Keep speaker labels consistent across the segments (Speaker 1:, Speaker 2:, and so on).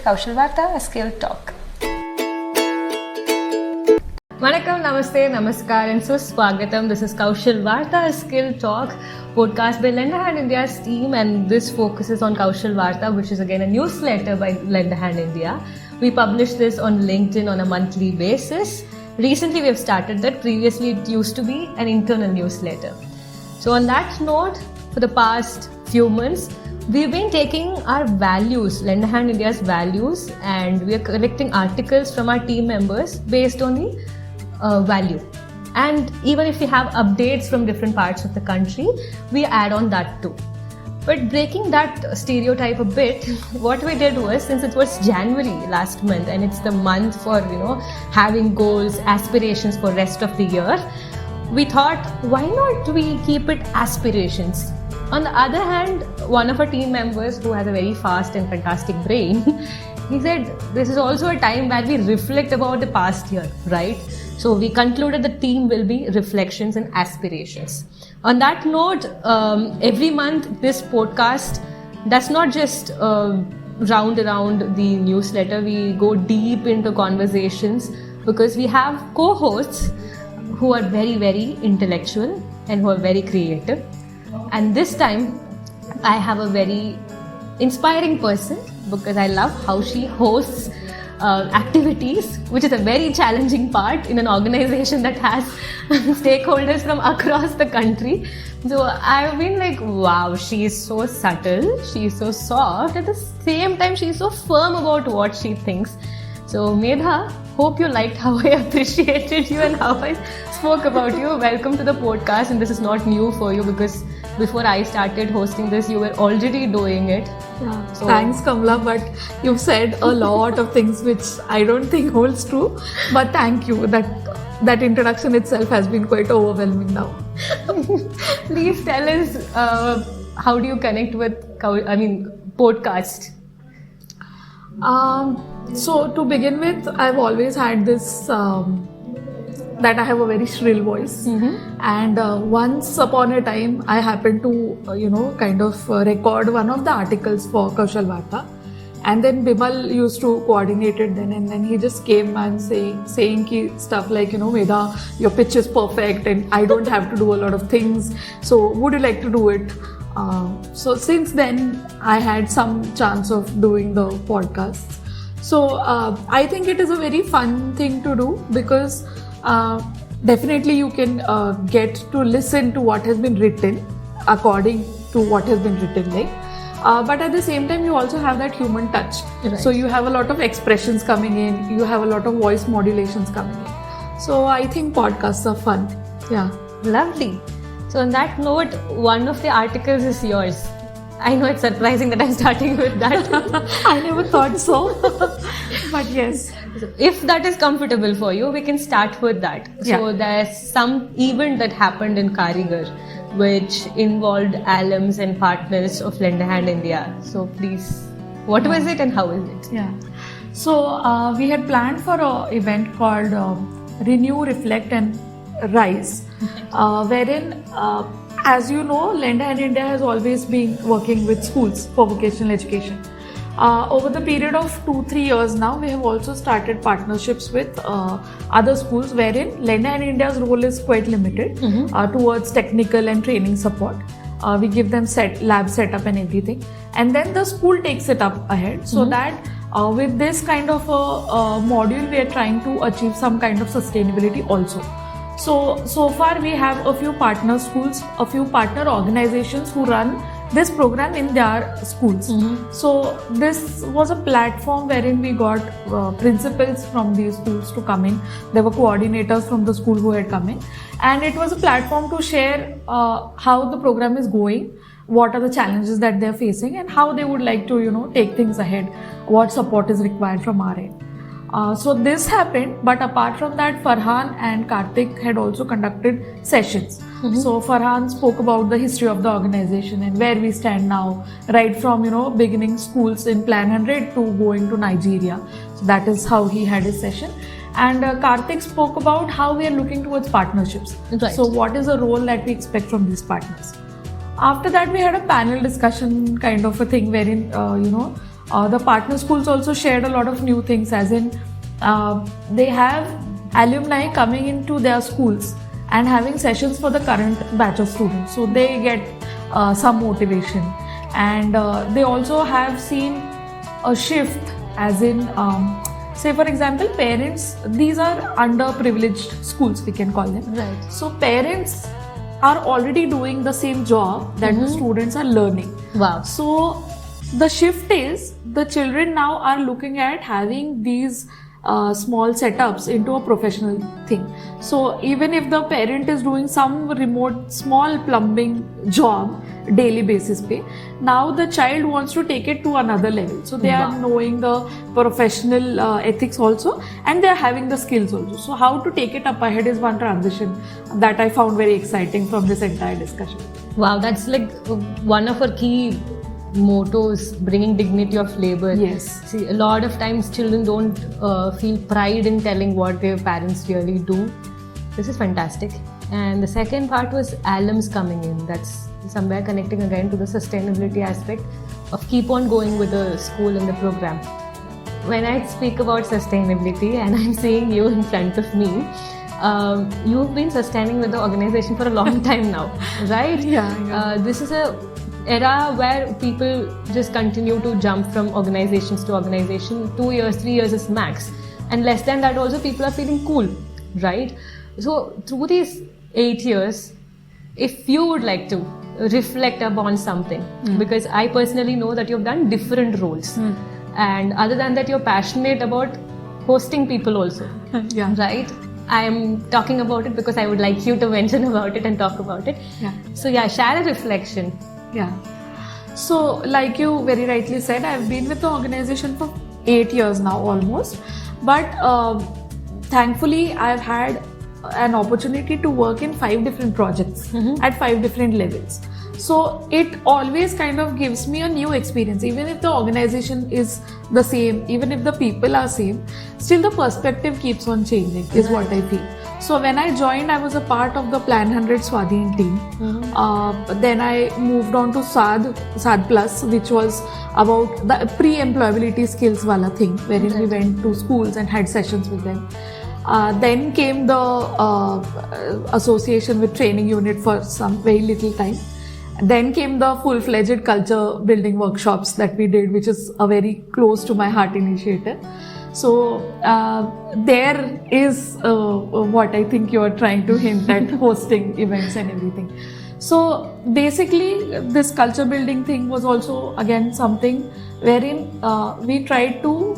Speaker 1: Kaushal Varta, a skill talk.
Speaker 2: Vanakkam, Namaste, Namaskar and Swagatam. This is Kaushal Varta, a skill talk podcast by Lend a Hand India's team, and this focuses on Kaushal Varta, which is again a newsletter by Lend a Hand India. We publish this on LinkedIn on a monthly basis. Recently we have started that. Previously it used to be an internal newsletter. So on that note, for the past few months, we've been taking our values, Lend a Hand India's values, and we are collecting articles from our team members based on the value. And even if we have updates from different parts of the country, we add on that too. But breaking that stereotype a bit, what we did was, since it was January last month and it's the month for having goals, aspirations for rest of the year, we thought, why not we keep it aspirations? On the other hand, one of our team members who has a very fast and fantastic brain, he said this is also a time where we reflect about the past year, right? So we concluded the theme will be reflections and aspirations. On that note, every month this podcast does not just round around the newsletter. We go deep into conversations because we have co-hosts who are very, very intellectual and who are very creative. And this time I have a very inspiring person because I love how she hosts activities, which is a very challenging part in an organization that has stakeholders from across the country. So I've been like, wow, she is so subtle, she is so soft, at the same time she is so firm about what she thinks. So Medha, hope you liked how I appreciated you and how I spoke about you. Welcome to the podcast, and this is not new for you because before I started hosting this, you were already doing it.
Speaker 3: Yeah. So, thanks Kamala, but you've said a lot of things which I don't think holds true. But thank you. That introduction itself has been quite overwhelming now.
Speaker 2: Please tell us how do you connect with podcast?
Speaker 3: So to begin with, I've always had this that I have a very shrill voice, and once upon a time I happened to record one of the articles for Kaushal Varta, and then Bimal used to coordinate it then, and then he just came and saying stuff like, Medha, your pitch is perfect and I don't have to do a lot of things, so would you like to do it? So since then I had some chance of doing the podcasts. So I think it is a very fun thing to do because definitely you can get to listen to what has been written according to what has been written, but at the same time you also have that human touch. Right. So you have a lot of expressions coming in, you have a lot of voice modulations coming in. So I think podcasts are fun. Yeah.
Speaker 2: Lovely. So on that note, one of the articles is yours. I know it's surprising that I'm starting with that.
Speaker 3: I never thought so. But yes.
Speaker 2: If that is comfortable for you, we can start with that.
Speaker 3: Yeah.
Speaker 2: So there's some event that happened in Karigar which involved alums and partners of Lend a Hand India. So please, what was it and how is it?
Speaker 3: Yeah. So we had planned for an event called Renew, Reflect and Rise, wherein as you know, Lend a Hand India has always been working with schools for vocational education. Over the period of 2-3 years now, we have also started partnerships with other schools wherein Lend a Hand India's role is quite limited towards technical and training support. We give them lab setup and everything, and then the school takes it up ahead, so that with this kind of a module, we are trying to achieve some kind of sustainability also. So far we have a few partner schools, a few partner organizations who run this program in their schools. So this was a platform wherein we got principals from these schools to come in. There were coordinators from the school who had come in, and it was a platform to share how the program is going, what are the challenges that they are facing, and how they would like to take things ahead, what support is required from our end. So this happened, but apart from that, Farhan and Karthik had also conducted sessions. So Farhan spoke about the history of the organization and where we stand now, right from beginning schools in Plan 100 to going to Nigeria. So that is how he had his session. And Karthik spoke about how we are looking towards partnerships.
Speaker 2: Right.
Speaker 3: So what is the role that we expect from these partners? After that, we had a panel discussion kind of a thing wherein The partner schools also shared a lot of new things, as in they have alumni coming into their schools and having sessions for the current batch of students, so they get some motivation. And they also have seen a shift, as in say for example, parents, these are underprivileged schools, we can call them.
Speaker 2: Right.
Speaker 3: So parents are already doing the same job that the students are learning.
Speaker 2: Wow.
Speaker 3: So the shift is the children now are looking at having these small setups into a professional thing. So even if the parent is doing some remote small plumbing job, daily basis pay, now the child wants to take it to another level. So they are knowing the professional ethics also, and they are having the skills also. So how to take it up ahead is one transition that I found very exciting from this entire discussion.
Speaker 2: Wow, that's like one of our key mottos, bringing dignity of labor.
Speaker 3: Yes.
Speaker 2: See, a lot of times children don't feel pride in telling what their parents really do. This is fantastic. And the second part was alums coming in. That's somewhere connecting again to the sustainability aspect of keep on going with the school and the program. When I speak about sustainability, and I'm seeing you in front of me, you've been sustaining with the organization for a long time now, right?
Speaker 3: Yeah.
Speaker 2: This is a era where people just continue to jump from organizations to organization. 2 years, 3 years is max, and less than that also people are feeling cool, right? So through these 8 years, if you would like to reflect upon something, because I personally know that you've done different roles, and other than that you're passionate about hosting people also.
Speaker 3: Yeah.
Speaker 2: Right? I am talking about it because I would like you to mention about it and talk about it.
Speaker 3: Yeah.
Speaker 2: So yeah, share a reflection.
Speaker 3: Yeah. So like you very rightly said, I've been with the organization for 8 years now almost. But thankfully I've had an opportunity to work in 5 different projects at 5 different levels. So it always kind of gives me a new experience. Even if the organization is the same, even if the people are same, still the perspective keeps on changing is what I feel. So when I joined, I was a part of the Plan 100 Swadhin team. Then I moved on to SAD Plus, which was about the pre-employability skills wala thing, wherein we went to schools and had sessions with them. Then came the association with training unit for some very little time. Then came the full-fledged culture building workshops that we did, which is a very close to my heart initiative. So there is what I think you are trying to hint at, hosting events and everything. So basically this culture building thing was also again something wherein we tried to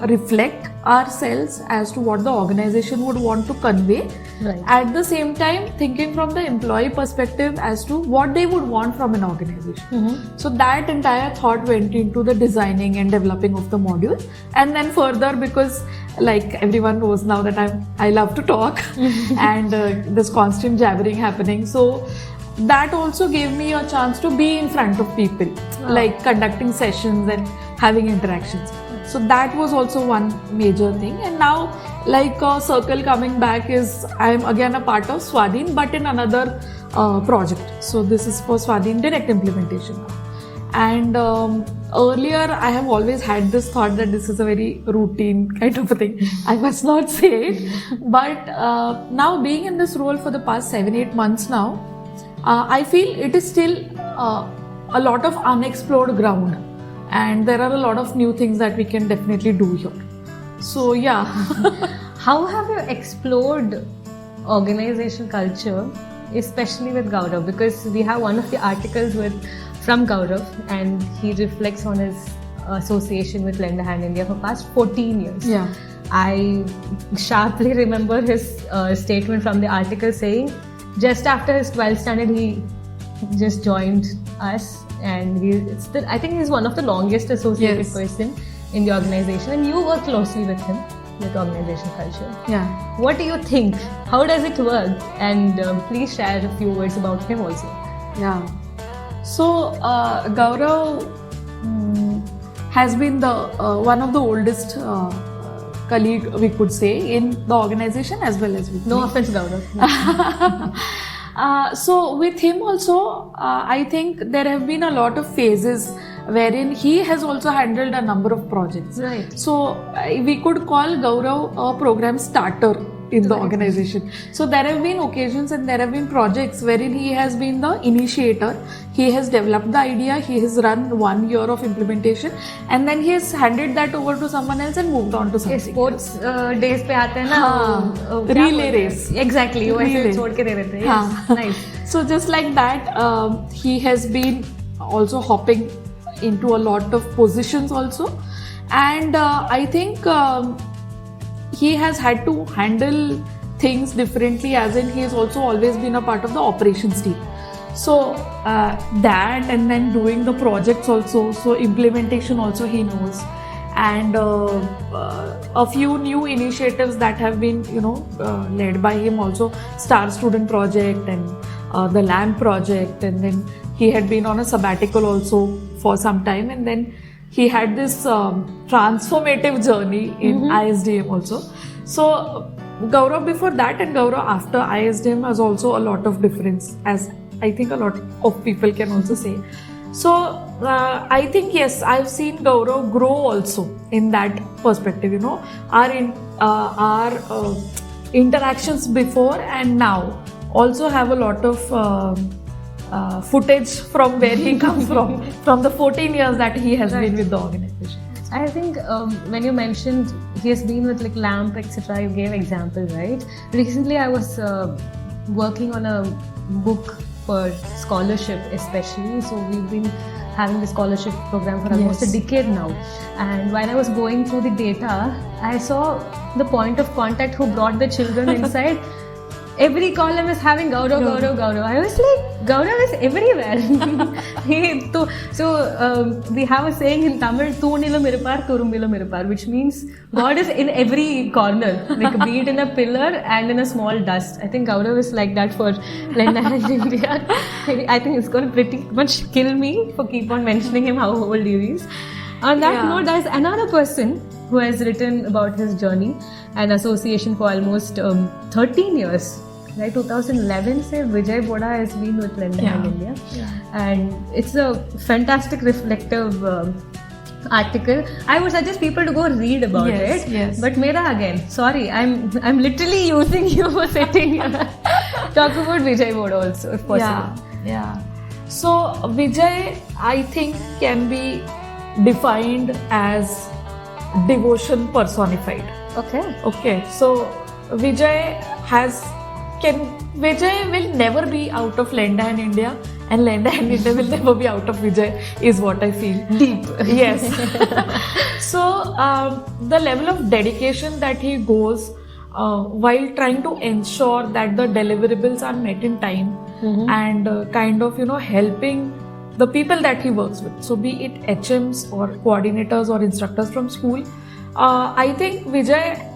Speaker 3: reflect ourselves as to what the organization would want to convey.
Speaker 2: Right.
Speaker 3: At the same time thinking from the employee perspective as to what they would want from an organization. So that entire thought went into the designing and developing of the module. And then further, because like everyone knows now that I love to talk and this constant jabbering happening, so that also gave me a chance to be in front of people, like conducting sessions and having interactions. So that was also one major thing. And now, like circle coming back is, I am again a part of Swadhin, but in another project. So this is for Swadhin direct implementation. And earlier I have always had this thought that this is a very routine kind of a thing. I must not say it. But now being in this role for the past 7-8 months now, I feel it is still a lot of unexplored ground. And there are a lot of new things that we can definitely do here. So yeah.
Speaker 2: How have you explored organization culture, especially with Gaurav? Because we have one of the articles from Gaurav, and he reflects on his association with Lend a Hand India for past 14 years.
Speaker 3: Yeah.
Speaker 2: I sharply remember his statement from the article saying just after his 12th standard he just joined us, and I think he's one of the longest associated person in the organization, and you work closely with him with organization culture.
Speaker 3: Yeah.
Speaker 2: What do you think? How does it work? And please share a few words about him also.
Speaker 3: Yeah. So Gaurav has been the one of the oldest colleague, we could say, in the organization as well as with
Speaker 2: No
Speaker 3: me.
Speaker 2: offense, Gaurav.
Speaker 3: So with him also, I think there have been a lot of phases wherein he has also handled a number of projects.
Speaker 2: Right.
Speaker 3: So we could call Gaurav a program starter in the organization. So there have been occasions and there have been projects wherein he has been the initiator. He has developed the idea, he has run 1 year of implementation, and then he has handed that over to someone else and moved on to something.
Speaker 2: Sports days पे आते हैं ना
Speaker 3: हाँ,
Speaker 2: क्या
Speaker 3: relay
Speaker 2: बोलते हैं?
Speaker 3: race.
Speaker 2: Exactly, वो ऐसे
Speaker 3: Relay.
Speaker 2: छोड़ के दे देते हैं.
Speaker 3: हाँ.
Speaker 2: Yes, nice.
Speaker 3: So just like that, he has been also hopping into a lot of positions also, and I think he has had to handle things differently, as in he has also always been a part of the operations team. So that, and then doing the projects also, so implementation also he knows, and a few new initiatives that have been led by him also, Star Student Project and the LAMP project, and then he had been on a sabbatical also for some time, and then he had this transformative journey in ISDM also. So Gaurav before that and Gaurav after ISDM has also a lot of difference, as I think a lot of people can also say. So I think yes, I've seen Gaurav grow also in that perspective. Our interactions before and now also have a lot of footage from where he comes from the 14 years that he has been with the organization.
Speaker 2: I think when you mentioned he has been with like LAMP, etc., you gave example, right? Recently, I was working on a book for scholarship, especially. So we've been having the scholarship program for almost a decade now. And while I was going through the data, I saw the point of contact who brought the children inside. Every column is having Gaurav. I was like, Gaurav is everywhere. So we have a saying in Tamil, Toonilo Mirupar, Turumbilo Mirupar, which means God is in every corner, like be it in a pillar and in a small dust. I think Gaurav is like that for Lenda and India. I think it's going to pretty much kill me for keep on mentioning him how old he is. On that note, there's another person who has written about his journey, an association for almost 13 years. Right, 2011 se Vijay Boda has been with Lenda Hand India, and it's a fantastic reflective article. I would suggest people to go read about it.
Speaker 3: Yes.
Speaker 2: But Mera again, sorry, I'm literally using you for sitting here. Talk about Vijay Boda also, if possible.
Speaker 3: Yeah. So Vijay, I think, can be defined as devotion personified. Okay. So Vijay will never be out of Lenda Hand India, and Lenda Hand India will never be out of Vijay, is what I feel.
Speaker 2: Deep.
Speaker 3: Yes. So the level of dedication that he goes while trying to ensure that the deliverables are met in time, and kind of helping the people that he works with. So be it HMs or coordinators or instructors from school, I think Vijay,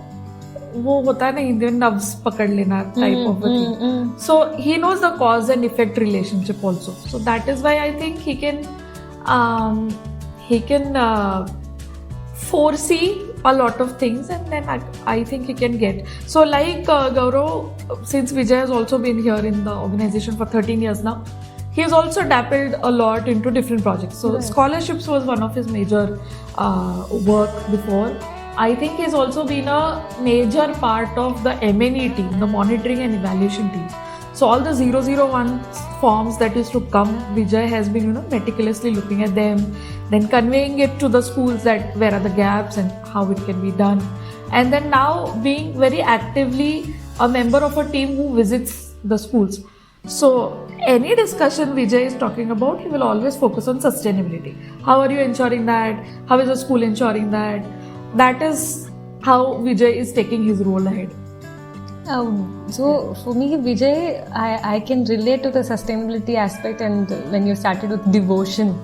Speaker 3: वो होता है ना हिंदी में नब्स पकड़ लेना type of a thing. So he knows the cause and effect relationship also. So that is why I think he can foresee a lot of things, and then I think he can get. So like Gaurav, since Vijay has also been here in the organization for 13 years now, he has also dabbled a lot into different projects. So scholarships was one of his major work before. I think he's also been a major part of the M&E team, the monitoring and evaluation team. So all the 001 forms that used to come, Vijay has been meticulously looking at them, then conveying it to the schools that where are the gaps and how it can be done. And then now being very actively a member of a team who visits the schools. So any discussion Vijay is talking about, he will always focus on sustainability. How are you ensuring that? How is the school ensuring that? That is how Vijay is taking his role ahead.
Speaker 2: So for me, Vijay, I can relate to the sustainability aspect, and when you started with devotion,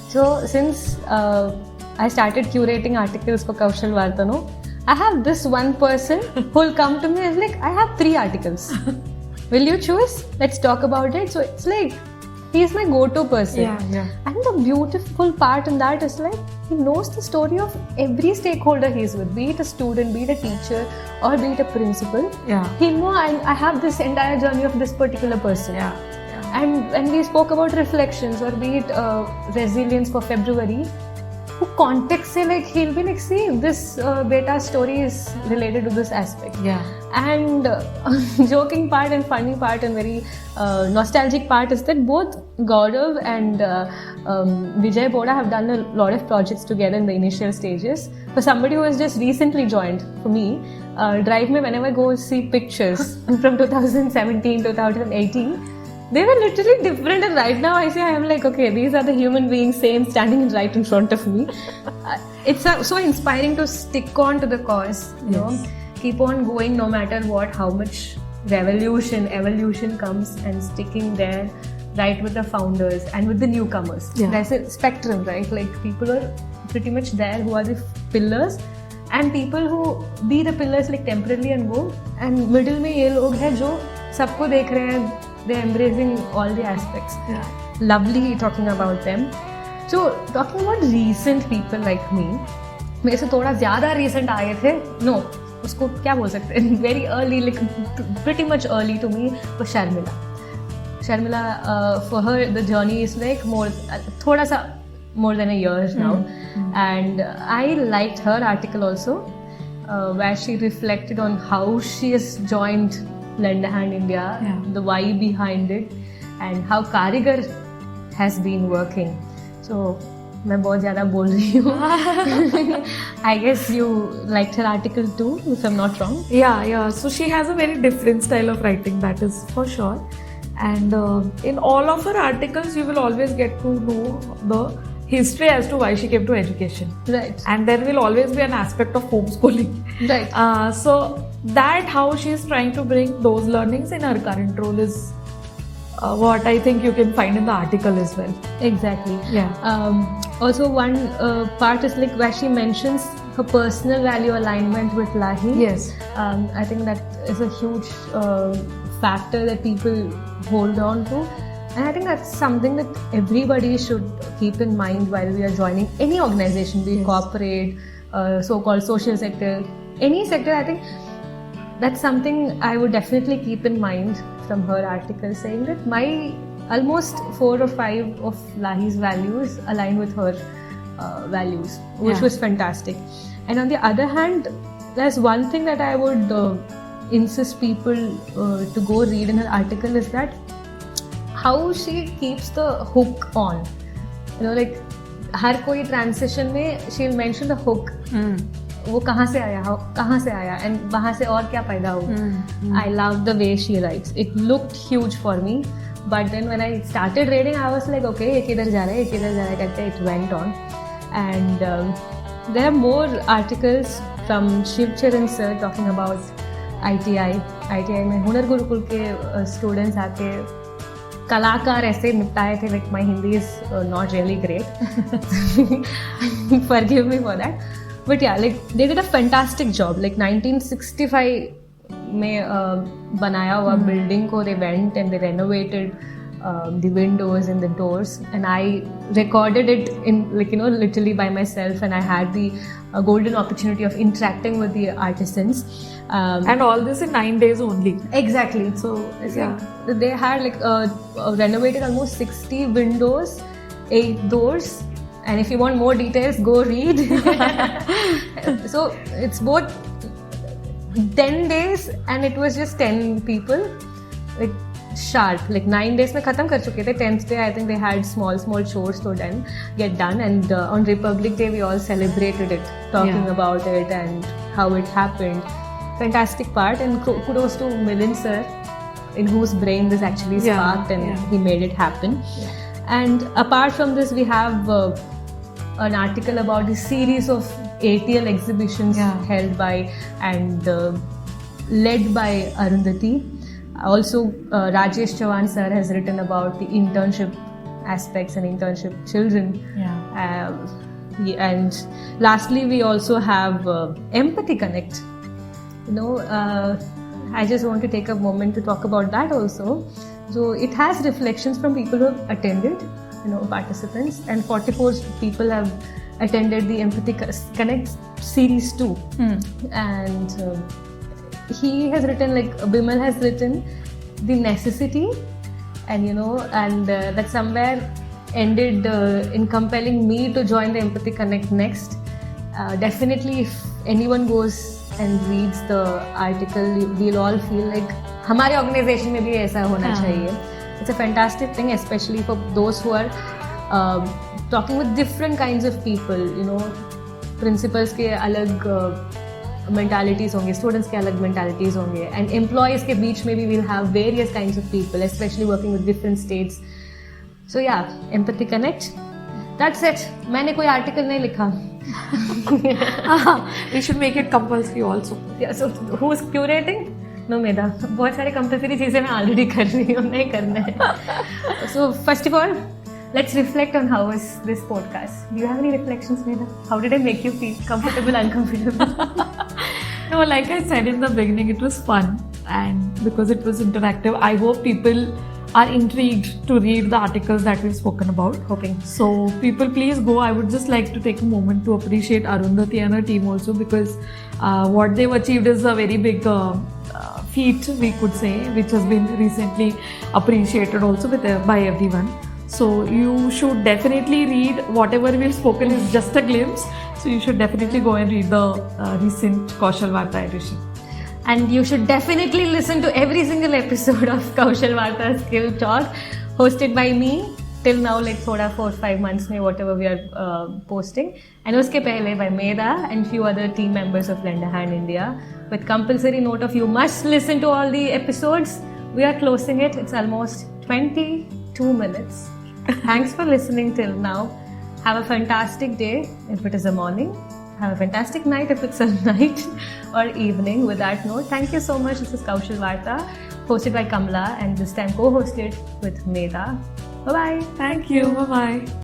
Speaker 2: So since I started curating articles for Kaushal Varta, I have this one person who will come to me and is like, I have 3 articles. Will you choose? Let's talk about it. So it's like, he's my go-to person.
Speaker 3: Yeah.
Speaker 2: And the beautiful part in that is like, he knows the story of every stakeholder he's with, be it a student, be it a teacher, or be it a principal.
Speaker 3: Yeah.
Speaker 2: He knows I have this entire journey of this particular person.
Speaker 3: Yeah.
Speaker 2: and we spoke about reflections or be it resilience for February. वो context से like he'll be like, see, this beta story is related to this aspect.
Speaker 3: Yeah.
Speaker 2: And joking part and funny part and very nostalgic part is that both Gaurav and Vijay Boda have done a lot of projects together in the initial stages. For somebody who has just recently joined, for me, Drive me, whenever I go see pictures from 2017, 2018, they were literally different, and right now I am like, okay, these are the human beings, same, standing right in front of me. It's so inspiring to stick on to the cause, you know, keep on going no matter what, how much evolution comes, and sticking there right with the founders and with the newcomers.
Speaker 3: Yeah.
Speaker 2: There's a spectrum, right? Like people are pretty much there who are the pillars, and people who be the pillars like temporarily and go, and middle में ये लोग हैं जो सबको देख रहे हैं. They're embracing all the aspects.
Speaker 3: Yeah.
Speaker 2: Lovely talking about them. So talking about recent people like me, मेरे से थोड़ा ज़्यादा recent आए थे. No, उसको क्या बोल सकते हैं? Very early, like pretty much early to me was Sharmila. Sharmila, for her the journey is like थोड़ा सा more than a year now, and I liked her article also, where she reflected on how she has joined Lend a Hand India, the why behind it, and how Karigar has been working. So, मैं बहुत ज़्यादा बोल रही हूँ. I guess you liked her article too, if I'm not wrong.
Speaker 3: Yeah. So she has a very different style of writing, that is for sure. And in all of her articles, you will always get to know the history as to why she came to education.
Speaker 2: Right.
Speaker 3: And there will always be an aspect of homeschooling.
Speaker 2: Right.
Speaker 3: So that how she is trying to bring those learnings in her current role is what I think you can find in the article as well.
Speaker 2: Exactly.
Speaker 3: Yeah.
Speaker 2: Also, one part is like where she mentions her personal value alignment with Lahi.
Speaker 3: Yes.
Speaker 2: I think that is a huge factor that people hold on to. And I think that's something that everybody should keep in mind while we are joining any organization, be it corporate, so-called social sector, any sector. I think that's something I would definitely keep in mind from her article, saying that my almost 4 or 5 of Lahi's values align with her values, which was fantastic. And on the other hand, there's one thing that I would insist people to go read in her article is that how she keeps the hook on. You know, like हर कोई transition में she'll mention the hook. वो कहाँ से आया and वहाँ से और क्या पैदा हुआ. I love the way she writes. It looked huge for me, but then when I started reading, I was like, okay, एक इधर जा रहा है करके it went on. And there are more articles from Shiv Charan sir talking about ITI में हुनर गुरुकुल के students आके कलाकार ऐसे निपटाए थे. Like my Hindi is not really great. Forgive me for that. But yeah, like they did a fantastic job. Like 1965 में बनाया हुआ building को they went and they renovated the windows and the doors, and I recorded it in, like, you know, literally by myself, and I had the golden opportunity of interacting with the artisans.
Speaker 3: And all this in 9 days only.
Speaker 2: Exactly. So it's like they had like renovated almost 60 windows, 8 doors, and if you want more details, go read. So it's both 10 days, and it was just 10 people, like sharp. Like 9 days में खत्म कर चुके थे. 10th day I think they had small chores to get done, and on Republic Day we all celebrated it, talking about it and how it happened. Fantastic part, and kudos to Milind sir, in whose brain this actually sparked, and he made it happen. And apart from this, we have an article about the series of ATL exhibitions held by and led by Arundhati. Also, Rajesh Chavan sir has written about the internship aspects and internship children. And lastly, we also have Empathy Connect. You know, I just want to take a moment to talk about that also. So it has reflections from people who have attended, you know, participants, and 44 people have attended the Empathy Connect series too. And he has written, like Bimal has written, the necessity and that somewhere ended in compelling me to join the Empathy Connect next. Definitely, if anyone goes and reads the article, we'll all feel like हमारे organization में भी ऐसा होना चाहिए. It's a fantastic thing, especially for those who are talking with different kinds of people. Principals के अलग mentalities होंगे, students के अलग mentalities होंगे, and employees के बीच में भी we'll have various kinds of people, especially working with different states. So yeah, Empathy Connect. That's it. मैंने कोई article नहीं लिखा.
Speaker 3: We should make it compulsory also.
Speaker 2: Yeah, so who's curating? No, Medha. बहुत सारे compulsory चीजें मैं already कर रही हूँ, नहीं करना है. So first of all, let's reflect on how was this podcast. Do you have any reflections, Medha? How did I make you feel? Comfortable, uncomfortable?
Speaker 3: No, like I said in the beginning, it was fun, and because it was interactive, I hope people are intrigued to read the articles that we've spoken about.
Speaker 2: Hoping.
Speaker 3: So people, please go. I would just like to take a moment to appreciate Arundhati and her team also, because what they've achieved is a very big feat, we could say, which has been recently appreciated also by everyone. So you should definitely read. Whatever we've spoken is just a glimpse. So you should definitely go and read the recent Kaushal Varta edition.
Speaker 2: And you should definitely listen to every single episode of Kaushal Varta Skill Talk, hosted by me. Till now, like 4-5 months में whatever we are posting. And उसके पहले by Medha and few other team members of Lend a Hand India. With compulsory note of you must listen to all the episodes. We are closing it. It's almost 22 minutes. Thanks for listening till now. Have a fantastic day if it is a morning. Have a fantastic night if it's a night or evening. With that note, thank you so much. This is Kaushal Varta, hosted by Kamla, and this time co-hosted with Medha. Bye-bye.
Speaker 3: Thank you. Bye-bye.